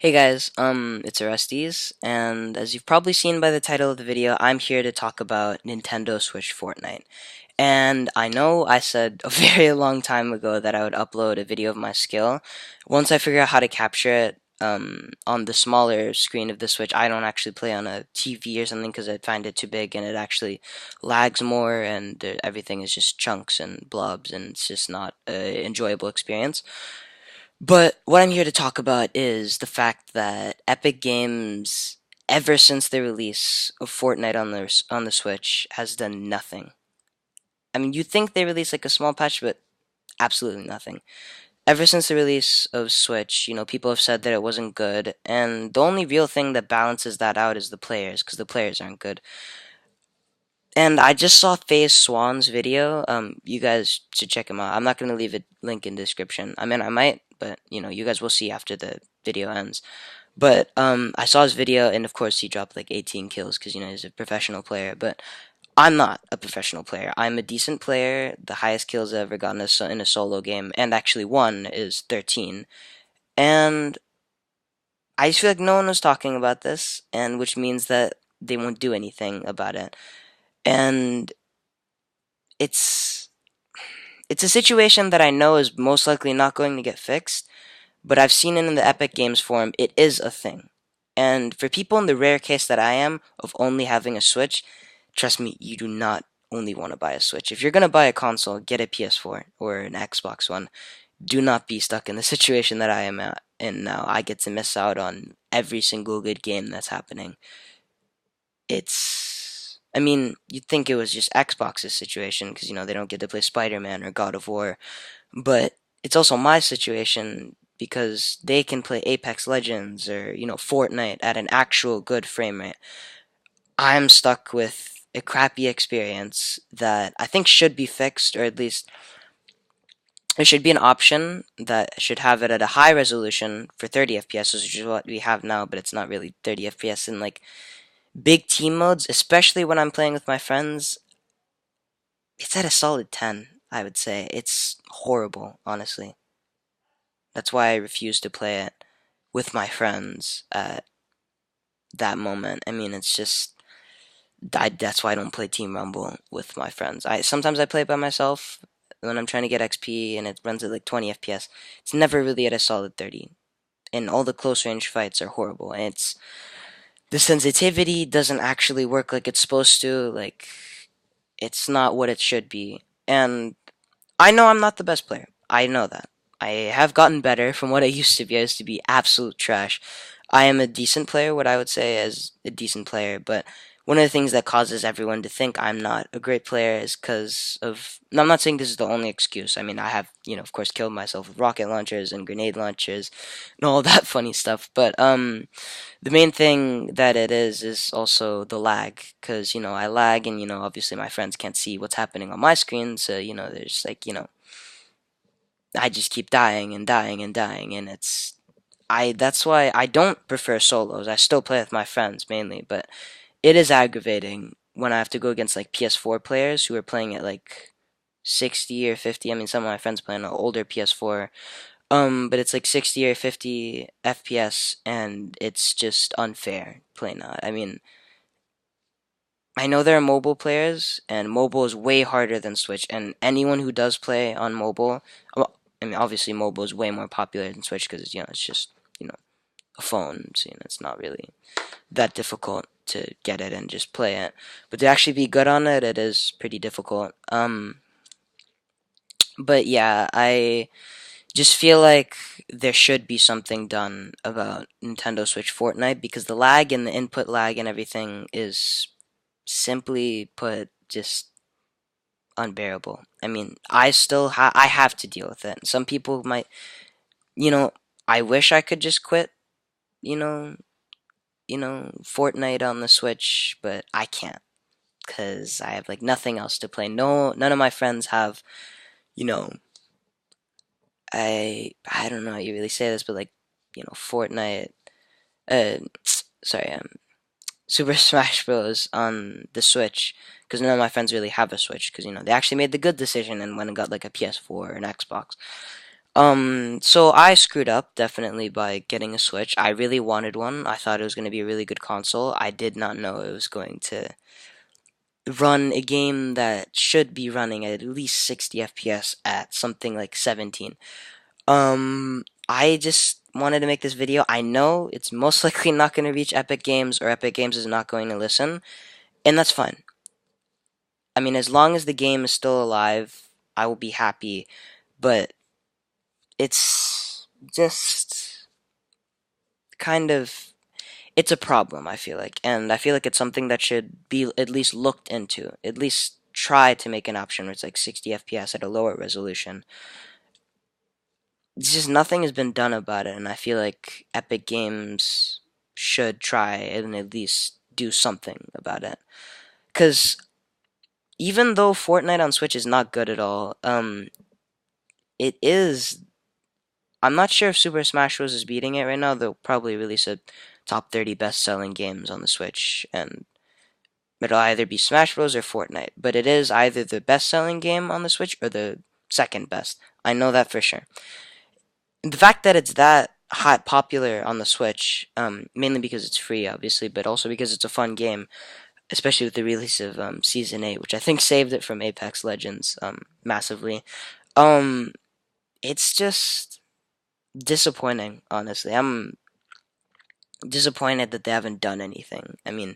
Hey guys, it's Orestes, and as you've probably seen by the title of the video, I'm here to talk about Nintendo Switch Fortnite. And I know I said a very long time ago that I would upload a video of my skill. Once I figure out how to capture it, on the smaller screen of the Switch, I don't actually play on a TV or something because I find it too big and it actually lags more and everything is just chunks and blobs and it's just not an enjoyable experience. But what I'm here to talk about is the fact that Epic Games, ever since the release of Fortnite on the Switch, has done nothing. I mean, you'd think they released like a small patch, but absolutely nothing. Ever since the release of Switch, people have said that it wasn't good, and the only real thing that balances that out is the players, because the players aren't good. And I just saw FaZe Swan's video. You guys should check him out. I'm not gonna leave a link in the description. I mean, I might, but you guys will see after the video ends. But I saw his video, and of course he dropped like 18 kills because he's a professional player. But I'm not a professional player. I'm a decent player. The highest kills I've ever gotten in a solo game, and actually one is 13. And I just feel like no one was talking about this, and which means that they won't do anything about it. And it's it's a situation that I know is most likely not going to get fixed, but I've seen it in the Epic Games forum. It is a thing. And for people in the rare case that I am of only having a Switch, trust me, you do not only want to buy a Switch. If you're going to buy a console, get a PS4 or an Xbox One. Do not be stuck in the situation that I am in now. I get to miss out on every single good game that's happening. I mean, you'd think it was just Xbox's situation because, they don't get to play Spider Man or God of War, but it's also my situation because they can play Apex Legends or, Fortnite at an actual good frame rate. I'm stuck with a crappy experience that I think should be fixed, or at least there should be an option that should have it at a high resolution for 30 FPS, which is what we have now, but it's not really 30 FPS in like big team modes, especially when I'm playing with my friends. It's at a solid 10, I would say. It's horrible, honestly. That's why I refuse to play it with my friends at that moment. I mean, it's just that's why I don't play Team Rumble with my friends. I sometimes I play it by myself when I'm trying to get XP and it runs at like 20 FPS. It's never really at a solid 30. And all the close range fights are horrible. And it's the sensitivity doesn't actually work like it's supposed to. Like it's not what it should be. And I know I'm not the best player. I know that. I have gotten better from what I used to be. I used to be absolute trash. I am a decent player, what I would say as a decent player, but one of the things that causes everyone to think I'm not a great player is because of. No, I'm not saying this is the only excuse. I mean, I have, of course, killed myself with rocket launchers and grenade launchers and all that funny stuff. But the main thing that it is also the lag, because I lag, and obviously my friends can't see what's happening on my screen, so there's like I just keep dying and dying and dying, and that's why I don't prefer solos. I still play with my friends mainly, but it is aggravating when I have to go against like PS4 players who are playing at like 60 or 50. I mean, some of my friends play on an older PS4, but it's like 60 or 50 FPS, and it's just unfair playing that. I mean, I know there are mobile players, and mobile is way harder than Switch. And anyone who does play on mobile, well, I mean, obviously mobile is way more popular than Switch because it's just a phone, so it's not really that difficult to get it and just play it. But to actually be good on it, it is pretty difficult. But yeah, I just feel like there should be something done about Nintendo Switch Fortnite because the lag and the input lag and everything is simply put just unbearable. I mean, I have to deal with it. Some people might, you know, I wish I could just quit, you know, Fortnite on the Switch, but I can't because I have like nothing else to play. No, none of my friends have, you know, I don't know how you really say this, but like, Fortnite, uh, sorry, Super Smash Bros. On the Switch because none of my friends really have a Switch because they actually made the good decision and went and got like a PS4 or an Xbox. So I screwed up definitely by getting a Switch. I really wanted one. I thought it was going to be a really good console. I did not know it was going to run a game that should be running at least 60 FPS at something like 17. I just wanted to make this video. I know it's most likely not going to reach Epic Games, or Epic Games is not going to listen, and that's fine. I mean, as long as the game is still alive, I will be happy, but it's just kind of it's a problem, I feel like, and I feel like it's something that should be at least looked into, at least try to make an option where it's like 60 FPS at a lower resolution. It's just nothing has been done about it, and I feel like Epic Games should try and at least do something about it. Because even though Fortnite on Switch is not good at all, it is. I'm not sure if Super Smash Bros. Is beating it right now. They'll probably release a top 30 best selling games on the Switch, and it'll either be Smash Bros. Or Fortnite. But it is either the best selling game on the Switch or the second best. I know that for sure. The fact that it's that hot popular on the Switch, mainly because it's free, obviously, but also because it's a fun game, especially with the release of Season 8, which I think saved it from Apex Legends massively. Um, it's just disappointing, honestly. I'm disappointed that they haven't done anything. I mean,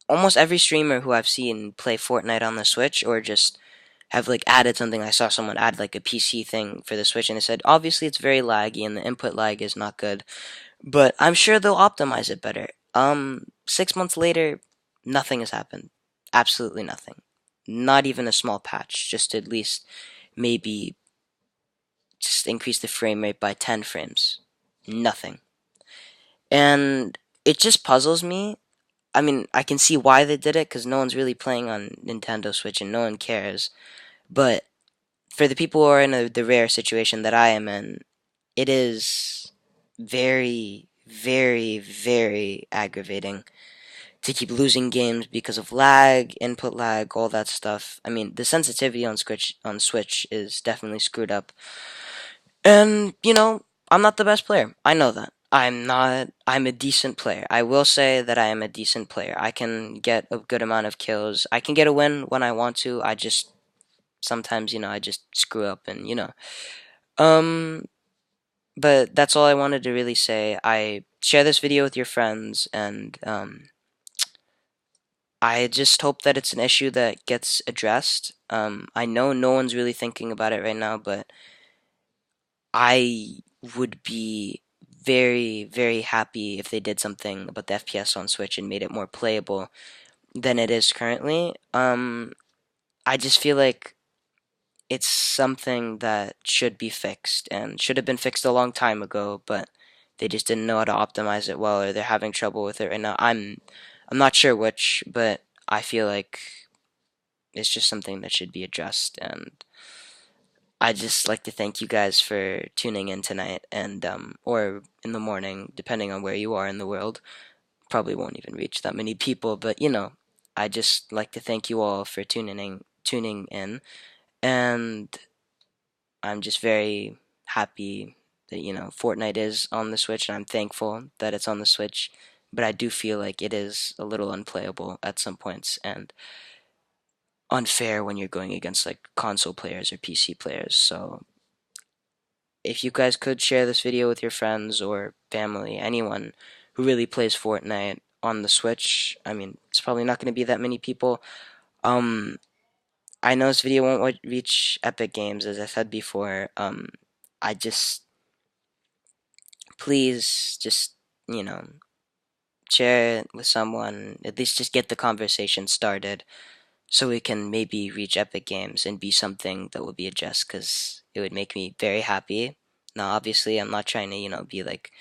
almost every streamer who I've seen play Fortnite on the Switch or just have like added something. I saw someone add like a PC thing for the Switch, and they said obviously it's very laggy and the input lag is not good, but I'm sure they'll optimize it better. 6 months later, nothing has happened. Absolutely nothing. Not even a small patch, just at least maybe just increase the frame rate by 10 frames. Nothing. And it just puzzles me. I mean, I can see why they did it because no one's really playing on Nintendo Switch and no one cares. But for the people who are in the rare situation that I am in, it is very, very, very aggravating to keep losing games because of lag, input lag, all that stuff. I mean, the sensitivity on Switch is definitely screwed up. And, I'm not the best player. I know that. I'm not. I'm a decent player. I will say that I am a decent player. I can get a good amount of kills. I can get a win when I want to. I just sometimes, I just screw up and, Um, but that's all I wanted to really say. I share this video with your friends, and I just hope that it's an issue that gets addressed. I know no one's really thinking about it right now, but I would be very, very happy if they did something about the FPS on Switch and made it more playable than it is currently. I just feel like it's something that should be fixed and should have been fixed a long time ago, but they just didn't know how to optimize it well, or they're having trouble with it right now. I'm not sure which, but I feel like it's just something that should be addressed. And I just like to thank you guys for tuning in tonight, and or in the morning, depending on where you are in the world. Probably won't even reach that many people, but I just like to thank you all for tuning in, and I'm just very happy that Fortnite is on the Switch, and I'm thankful that it's on the Switch. But I do feel like it is a little unplayable at some points and unfair when you're going against like console players or PC players. So if you guys could share this video with your friends or family, anyone who really plays Fortnite on the Switch, I mean, it's probably not going to be that many people. Um, I know this video won't reach Epic Games, as I said before. I just please just you know share it with someone, at least just get the conversation started so we can maybe reach Epic Games and be something that will be a jest, because it would make me very happy. Now obviously I'm not trying to be like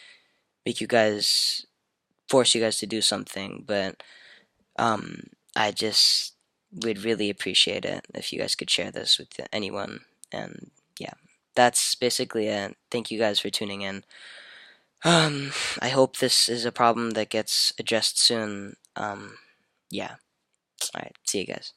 make you guys force you guys to do something, but I just would really appreciate it if you guys could share this with anyone. And yeah, that's basically it. Thank you guys for tuning in. I hope this is a problem that gets addressed soon. Yeah. Alright, see you guys.